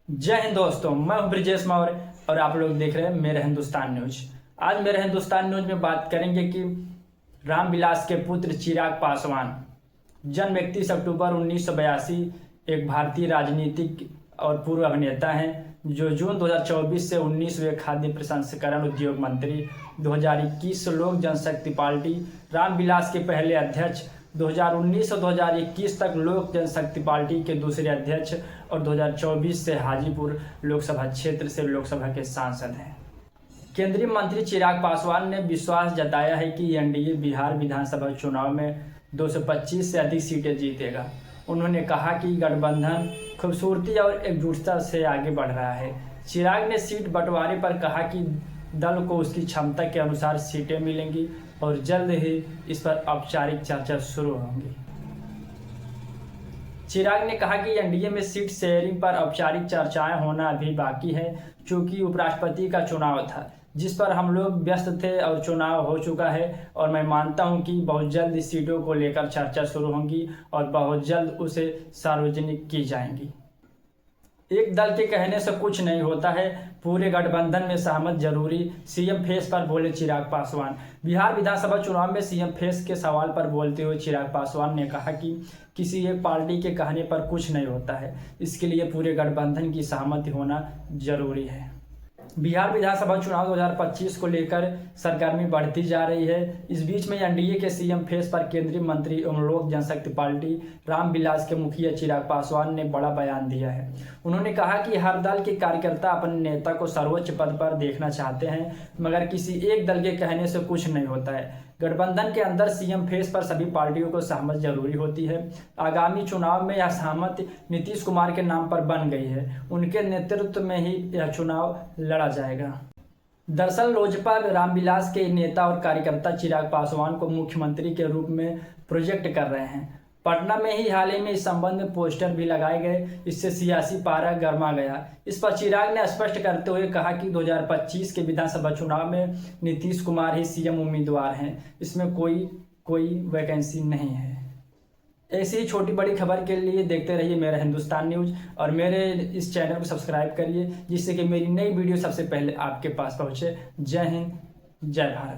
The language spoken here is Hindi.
जय हिंद दोस्तों, मैं हूं ब्रिजेश मौर्य और आप लोग देख रहे हैं मेरे हिंदुस्तान न्यूज। आज मेरे हिंदुस्तान न्यूज में बात करेंगे कि रामविलास के पुत्र चिराग पासवान, जन्म 31 अक्टूबर 1982, एक भारतीय राजनीतिक और पूर्व अभिनेता हैं जो जून 2024 से 19वें खाद्य प्रसंस्करण उद्योग मंत्री, 2021 लोक जनशक्ति पार्टी रामविलास के पहले अध्यक्ष, 2019 और 2021 तक लोक जनशक्ति पार्टी के दूसरे अध्यक्ष और 2024 से हाजीपुर लोकसभा क्षेत्र से लोकसभा के सांसद हैं। केंद्रीय मंत्री चिराग पासवान ने विश्वास जताया है कि एनडीए बिहार विधानसभा चुनाव में 225 से अधिक सीटें जीतेगा। उन्होंने कहा कि गठबंधन खूबसूरती और एकजुटता से आगे बढ़ रहा है। चिराग ने सीट बंटवारे पर कहा कि दल को उसकी क्षमता के अनुसार सीटें मिलेंगी और जल्द ही इस पर औपचारिक चर्चा शुरू होंगी। चिराग ने कहा कि एनडीए में सीट शेयरिंग पर औपचारिक चर्चाएं होना अभी बाकी है, क्योंकि उपराष्ट्रपति का चुनाव था जिस पर हम लोग व्यस्त थे और चुनाव हो चुका है और मैं मानता हूं कि बहुत जल्द इस सीटों को लेकर चर्चा शुरू होगी और बहुत जल्द उसे सार्वजनिक की जाएंगी। एक दल के कहने से कुछ नहीं होता है, पूरे गठबंधन में सहमत जरूरी, सीएम फेस पर बोले चिराग पासवान। बिहार विधानसभा चुनाव में सीएम फेस के सवाल पर बोलते हुए चिराग पासवान ने कहा कि किसी एक पार्टी के कहने पर कुछ नहीं होता है, इसके लिए पूरे गठबंधन की सहमति होना जरूरी है। बिहार विधानसभा चुनाव 2025 को लेकर सरगर्मी बढ़ती जा रही है। इस बीच में एनडीए के सीएम फेस पर केंद्रीय मंत्री एवं लोक जनशक्ति पार्टी रामविलास के मुखिया चिराग पासवान ने बड़ा बयान दिया है। उन्होंने कहा कि हर दल के कार्यकर्ता अपने नेता को सर्वोच्च पद पर देखना चाहते हैं, मगर किसी एक दल के कहने से कुछ नहीं होता है। गठबंधन के अंदर सीएम फेस पर सभी पार्टियों को सहमत जरूरी होती है। आगामी चुनाव में यह सहमति नीतीश कुमार के नाम पर बन गई है। उनके नेतृत्व में ही यह चुनाव लड़ा जाएगा। दरअसल लोजपा रामविलास के नेता और कार्यकर्ता चिराग पासवान को मुख्यमंत्री के रूप में प्रोजेक्ट कर रहे हैं। पटना में ही हाल ही में इस संबंध में पोस्टर भी लगाए गए, इससे सियासी पारा गर्मा गया। इस पर चिराग ने स्पष्ट करते हुए कहा कि 2025 के विधानसभा चुनाव में नीतीश कुमार ही सीएम उम्मीदवार हैं, इसमें कोई वैकेंसी नहीं है। ऐसी ही छोटी बड़ी खबर के लिए देखते रहिए मेरा हिंदुस्तान न्यूज और मेरे इस चैनल को सब्सक्राइब करिए, जिससे कि मेरी नई वीडियो सबसे पहले आपके पास पहुंचे। जय हिंद, जय भारत।